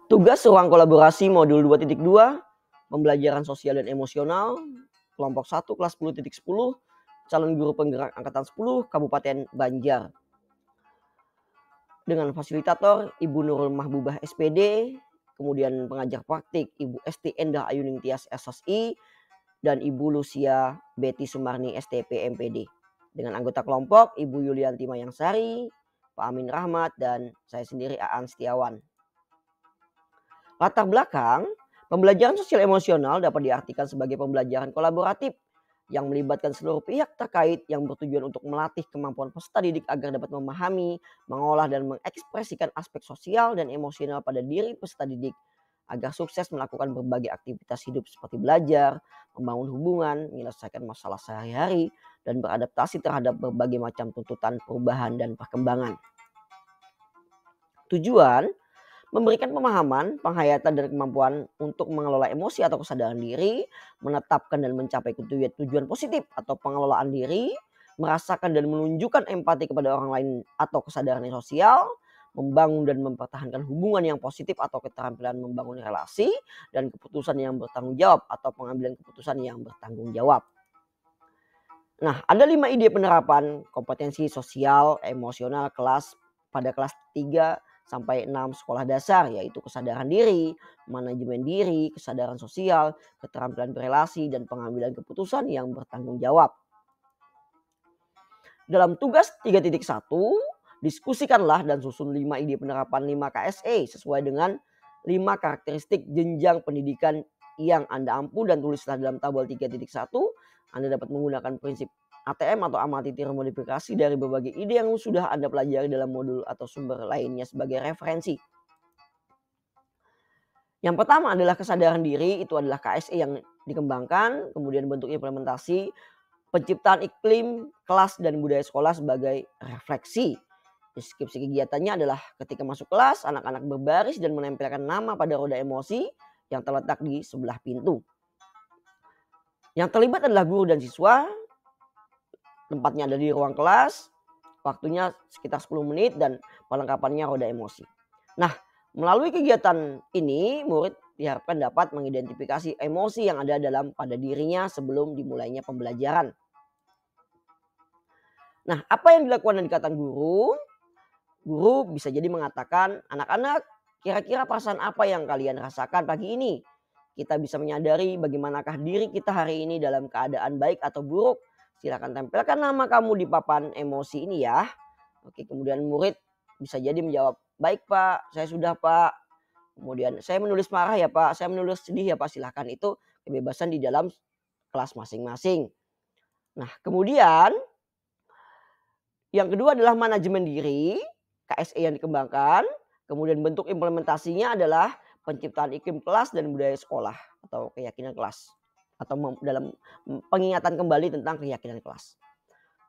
Tugas ruang kolaborasi modul 2.2, pembelajaran sosial dan emosional, kelompok 1 kelas 10.10, calon guru penggerak angkatan 10 Kabupaten Banjar. Dengan fasilitator Ibu Nurul Mahbubah SPD, kemudian pengajar praktik Ibu Esti Endah Ayuning Tias SSI, dan Ibu Lucia Betty Sumarni STP MPD. Dengan anggota kelompok Ibu Yulianti Mayangsari, Pak Amin Rahmat, dan saya sendiri Aan Setiawan. Latar belakang, pembelajaran sosial emosional dapat diartikan sebagai pembelajaran kolaboratif yang melibatkan seluruh pihak terkait yang bertujuan untuk melatih kemampuan peserta didik agar dapat memahami, mengolah, dan mengekspresikan aspek sosial dan emosional pada diri peserta didik agar sukses melakukan berbagai aktivitas hidup seperti belajar, membangun hubungan, menyelesaikan masalah sehari-hari, dan beradaptasi terhadap berbagai macam tuntutan perubahan dan perkembangan. Tujuan memberikan pemahaman, penghayatan, dan kemampuan untuk mengelola emosi atau kesadaran diri, menetapkan dan mencapai tujuan positif atau pengelolaan diri, merasakan dan menunjukkan empati kepada orang lain atau kesadaran sosial, membangun dan mempertahankan hubungan yang positif atau keterampilan membangun relasi, dan keputusan yang bertanggung jawab atau pengambilan keputusan yang bertanggung jawab. Nah, ada 5 ide penerapan kompetensi sosial emosional pada kelas 3 sampai 6 sekolah dasar, yaitu kesadaran diri, manajemen diri, kesadaran sosial, keterampilan berelasi, dan pengambilan keputusan yang bertanggung jawab. Dalam tugas 3.1, diskusikanlah dan susun 5 ide penerapan 5 KSE sesuai dengan 5 karakteristik jenjang pendidikan yang Anda ampu, dan tulislah dalam tabel 3.1. Anda dapat menggunakan prinsip ATM atau amati tiru modifikasi dari berbagai ide yang sudah Anda pelajari dalam modul atau sumber lainnya sebagai referensi. Yang pertama adalah kesadaran diri, itu adalah KSE yang dikembangkan, kemudian bentuk implementasi, penciptaan iklim, kelas, dan budaya sekolah sebagai refleksi. Deskripsi kegiatannya adalah ketika masuk kelas, anak-anak berbaris dan menempelkan nama pada roda emosi yang terletak di sebelah pintu. Yang terlibat adalah guru dan siswa. Tempatnya ada di ruang kelas, waktunya sekitar 10 menit, dan perlengkapannya roda emosi. Nah, melalui kegiatan ini, murid diharapkan dapat mengidentifikasi emosi yang ada pada dirinya sebelum dimulainya pembelajaran. Nah, apa yang dilakukan dan dikatakan guru? Guru bisa jadi mengatakan, anak-anak, kira-kira perasaan apa yang kalian rasakan pagi ini? Kita bisa menyadari bagaimanakah diri kita hari ini dalam keadaan baik atau buruk. Silakan tempelkan nama kamu di papan emosi ini ya. Oke, kemudian murid bisa jadi menjawab, baik Pak, saya sudah Pak. Kemudian saya menulis marah ya Pak, saya menulis sedih ya Pak. Silakan, itu kebebasan di dalam kelas masing-masing. Nah, kemudian yang kedua adalah manajemen diri, KSE yang dikembangkan. Kemudian bentuk implementasinya adalah penciptaan iklim kelas dan budaya sekolah atau keyakinan kelas, atau dalam pengingatan kembali tentang keyakinan kelas.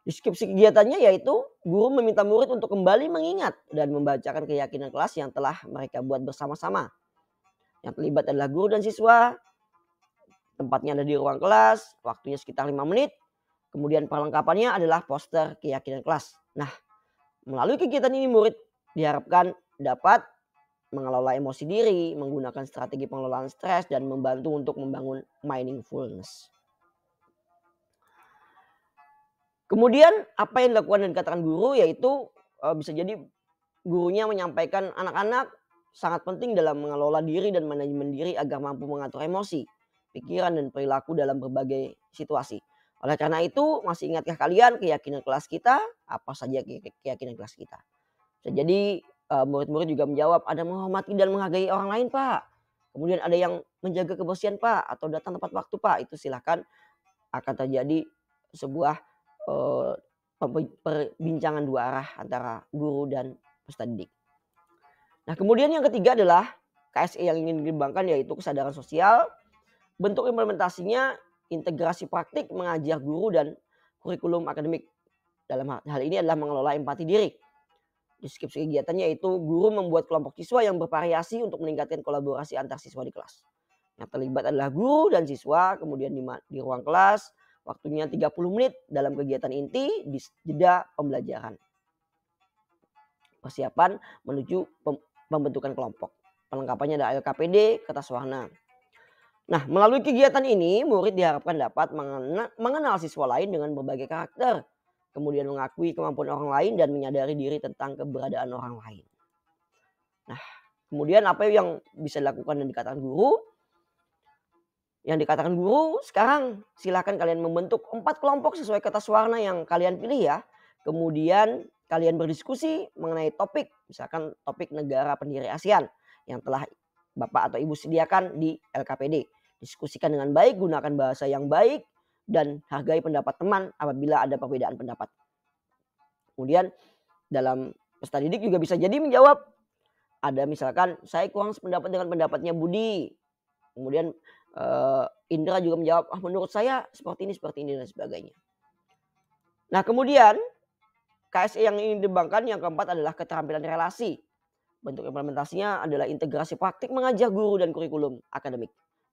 Deskripsi kegiatannya yaitu guru meminta murid untuk kembali mengingat dan membacakan keyakinan kelas yang telah mereka buat bersama-sama. Yang terlibat adalah guru dan siswa. Tempatnya ada di ruang kelas, waktunya sekitar 5 menit. Kemudian perlengkapannya adalah poster keyakinan kelas. Nah, melalui kegiatan ini murid diharapkan dapat mengelola emosi diri, menggunakan strategi pengelolaan stres, dan membantu untuk membangun mindfulness. Kemudian apa yang dilakukan dan dikatakan guru yaitu bisa jadi gurunya menyampaikan anak-anak sangat penting dalam mengelola diri dan manajemen diri agar mampu mengatur emosi, pikiran, dan perilaku dalam berbagai situasi. Oleh karena itu, masih ingatkah kalian keyakinan kelas kita? Apa saja keyakinan kelas kita? Bisa jadi murid-murid juga menjawab, ada menghormati dan menghargai orang lain Pak. Kemudian ada yang menjaga kebersihan Pak, atau datang tepat waktu Pak. Itu silahkan, akan terjadi sebuah perbincangan dua arah antara guru dan peserta didik. Nah, kemudian yang ketiga adalah KSE yang ingin dikembangkan yaitu kesadaran sosial. Bentuk implementasinya integrasi praktik mengajar guru dan kurikulum akademik. Dalam hal ini adalah mengelola empati diri. Deskripsi kegiatannya yaitu guru membuat kelompok siswa yang bervariasi untuk meningkatkan kolaborasi antar siswa di kelas. Yang terlibat adalah guru dan siswa, kemudian di ruang kelas, waktunya 30 menit dalam kegiatan inti di jeda pembelajaran. Persiapan menuju pembentukan kelompok. Pelengkapannya ada LKPD, kertas warna. Nah, melalui kegiatan ini, murid diharapkan dapat mengenal siswa lain dengan berbagai karakter, kemudian mengakui kemampuan orang lain dan menyadari diri tentang keberadaan orang lain. Nah, kemudian apa yang bisa dilakukan dan dikatakan guru? Yang dikatakan guru, sekarang silakan kalian membentuk 4 kelompok sesuai kertas warna yang kalian pilih ya. Kemudian kalian berdiskusi mengenai topik, misalkan topik negara pendiri ASEAN yang telah Bapak atau Ibu sediakan di LKPD. Diskusikan dengan baik, gunakan bahasa yang baik, dan hargai pendapat teman apabila ada perbedaan pendapat. Kemudian dalam peserta didik juga bisa jadi menjawab, ada misalkan saya kurang sependapat dengan pendapatnya Budi. Kemudian Indra juga menjawab, menurut saya seperti ini dan sebagainya. Nah, kemudian KSE yang ingin dikembangkan yang keempat adalah keterampilan relasi. Bentuk implementasinya adalah integrasi praktik mengajar guru dan kurikulum akademik.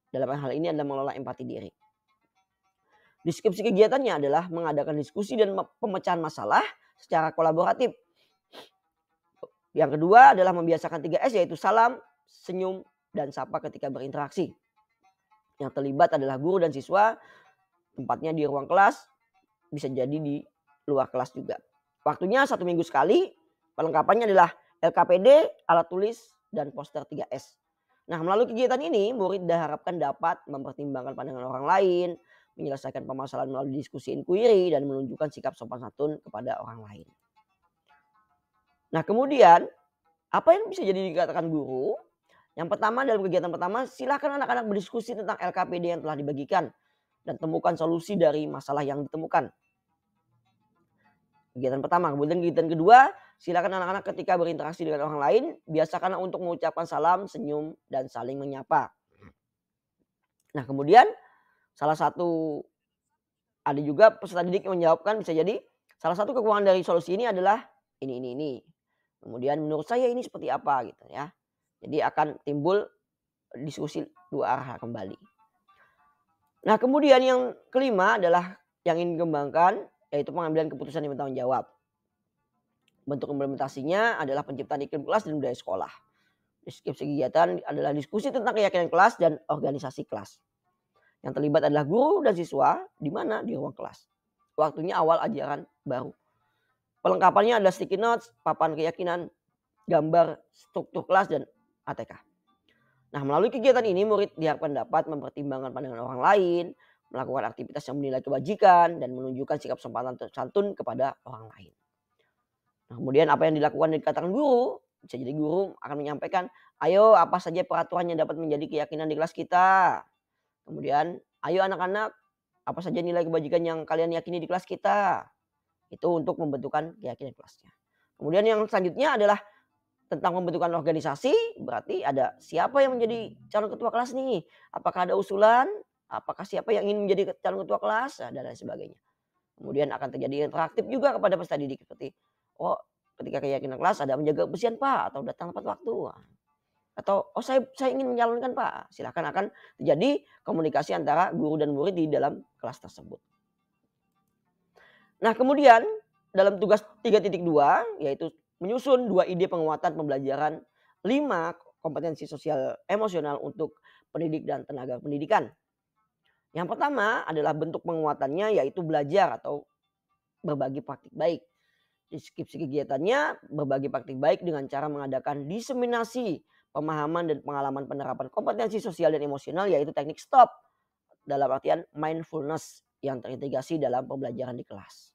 Dalam hal ini adalah mengelola empati diri. Deskripsi kegiatannya adalah mengadakan diskusi dan pemecahan masalah secara kolaboratif. Yang kedua adalah membiasakan 3S yaitu salam, senyum, dan sapa ketika berinteraksi. Yang terlibat adalah guru dan siswa, tempatnya di ruang kelas, bisa jadi di luar kelas juga. Waktunya 1 minggu sekali, pelengkapannya adalah LKPD, alat tulis, dan poster 3S. Nah, melalui kegiatan ini, murid diharapkan dapat mempertimbangkan pandangan orang lain, menyelesaikan permasalahan melalui diskusi inquiry, dan menunjukkan sikap sopan santun kepada orang lain. Nah, kemudian apa yang bisa jadi dikatakan guru? Yang pertama, dalam kegiatan pertama, silakan anak-anak berdiskusi tentang LKPD yang telah dibagikan dan temukan solusi dari masalah yang ditemukan. Kegiatan pertama. Kemudian kegiatan kedua, silakan anak-anak ketika berinteraksi dengan orang lain, biasakanlah untuk mengucapkan salam, senyum, dan saling menyapa. Nah, kemudian salah satu ada juga peserta didik yang menjawabkan, bisa jadi salah satu kekurangan dari solusi ini adalah ini. Kemudian menurut saya ini seperti apa gitu ya. Jadi akan timbul diskusi dua arah kembali. Nah, kemudian yang kelima adalah yang ingin dikembangkan yaitu pengambilan keputusan yang bertanggung jawab. Bentuk implementasinya adalah penciptaan iklim kelas dan budaya sekolah. Deskripsi kegiatan adalah diskusi tentang keyakinan kelas dan organisasi kelas. Yang terlibat adalah guru dan siswa, di mana? Di ruang kelas. Waktunya awal ajaran baru. Pelengkapannya adalah sticky notes, papan keyakinan, gambar struktur kelas, dan ATK. Nah, melalui kegiatan ini murid diharapkan dapat mempertimbangkan pandangan orang lain, melakukan aktivitas yang menilai kebajikan, dan menunjukkan sikap sopan santun kepada orang lain. Nah, kemudian apa yang dilakukan dan dikatakan guru, bisa jadi guru akan menyampaikan, ayo apa saja peraturan yang dapat menjadi keyakinan di kelas kita. Kemudian, ayo anak-anak, apa saja nilai kebajikan yang kalian yakini di kelas kita. Itu untuk membentukkan keyakinan kelasnya. Kemudian yang selanjutnya adalah tentang pembentukan organisasi, berarti ada siapa yang menjadi calon ketua kelas nih. Apakah ada usulan? Apakah siapa yang ingin menjadi calon ketua kelas? Dan lain sebagainya. Kemudian akan terjadi interaktif juga kepada peserta didik. Seperti, ketika keyakinan kelas ada menjaga kebersihan Pak, atau datang tepat waktu. Atau, saya ingin menyalonkan Pak. Silakan akan terjadi komunikasi antara guru dan murid di dalam kelas tersebut. Nah, kemudian dalam tugas 3.2 yaitu menyusun 2 ide penguatan pembelajaran 5 kompetensi sosial emosional untuk pendidik dan tenaga pendidikan. Yang pertama adalah bentuk penguatannya yaitu belajar atau berbagi praktik baik. Deskripsi kegiatannya berbagi praktik baik dengan cara mengadakan diseminasi pemahaman dan pengalaman penerapan kompetensi sosial dan emosional yaitu teknik STOP dalam artian mindfulness yang terintegrasi dalam pembelajaran di kelas.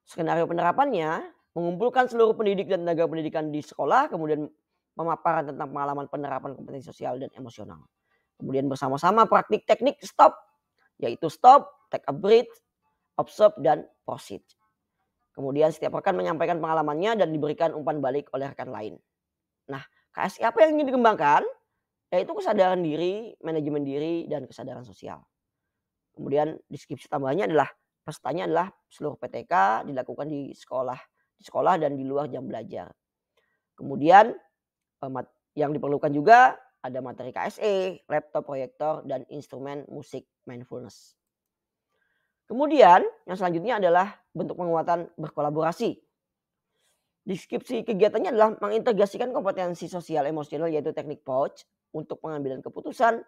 Skenario penerapannya mengumpulkan seluruh pendidik dan tenaga pendidikan di sekolah, kemudian pemaparan tentang pengalaman penerapan kompetensi sosial dan emosional. Kemudian bersama-sama praktik teknik STOP, yaitu stop, take a breath, observe, dan proceed. Kemudian setiap rekan menyampaikan pengalamannya dan diberikan umpan balik oleh rekan lain. Nah, KSI apa yang ingin dikembangkan? Yaitu kesadaran diri, manajemen diri, dan kesadaran sosial. Kemudian deskripsi tambahannya adalah pesertanya adalah seluruh PTK dilakukan di sekolah dan di luar jam belajar. Kemudian yang diperlukan juga ada materi KSE, laptop, proyektor, dan instrumen musik mindfulness. Kemudian yang selanjutnya adalah bentuk penguatan berkolaborasi. Deskripsi kegiatannya adalah mengintegrasikan kompetensi sosial emosional yaitu teknik POUCH untuk pengambilan keputusan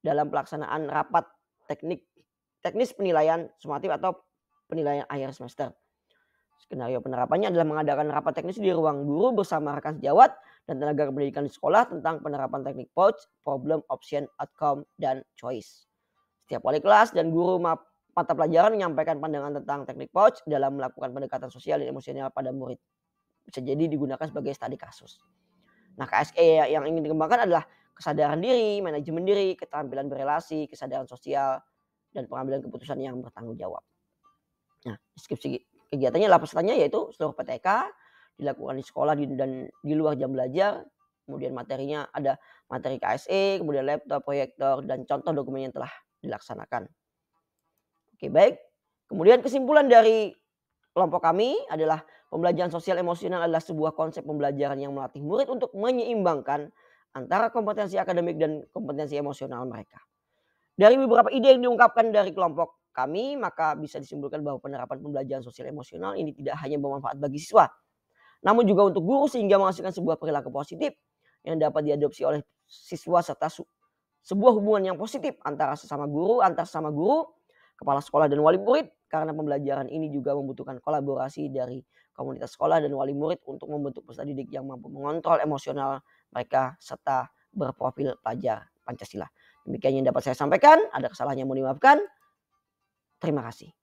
dalam pelaksanaan rapat teknik teknis penilaian sumatif atau penilaian akhir semester. Skenario penerapannya adalah mengadakan rapat teknis di ruang guru bersama rekan sejawat dan tenaga pendidikan di sekolah tentang penerapan teknik POUCH, problem, option, outcome, dan choice. Setiap wali kelas dan guru mata pelajaran menyampaikan pandangan tentang teknik POUCH dalam melakukan pendekatan sosial dan emosional pada murid. Bisa jadi digunakan sebagai studi kasus. Nah, KSE yang ingin dikembangkan adalah kesadaran diri, manajemen diri, keterampilan berelasi, kesadaran sosial, dan pengambilan keputusan yang bertanggung jawab. Nah, deskripsi kegiatannya adalah pesertanya yaitu seluruh PTK dilakukan di sekolah dan di luar jam belajar. Kemudian materinya ada materi KSE, kemudian laptop, proyektor, dan contoh dokumen yang telah dilaksanakan. Oke, baik. Kemudian kesimpulan dari kelompok kami adalah pembelajaran sosial emosional adalah sebuah konsep pembelajaran yang melatih murid untuk menyeimbangkan antara kompetensi akademik dan kompetensi emosional mereka. Dari beberapa ide yang diungkapkan dari kelompok kami, maka bisa disimpulkan bahwa penerapan pembelajaran sosial emosional ini tidak hanya bermanfaat bagi siswa, namun juga untuk guru sehingga menghasilkan sebuah perilaku positif yang dapat diadopsi oleh siswa serta sebuah hubungan yang positif antara sesama guru, kepala sekolah dan wali murid, karena pembelajaran ini juga membutuhkan kolaborasi dari komunitas sekolah dan wali murid untuk membentuk peserta didik yang mampu mengontrol emosional mereka serta berprofil pelajar Pancasila. Demikian yang dapat saya sampaikan, ada kesalahannya mohon dimaafkan. Terima kasih.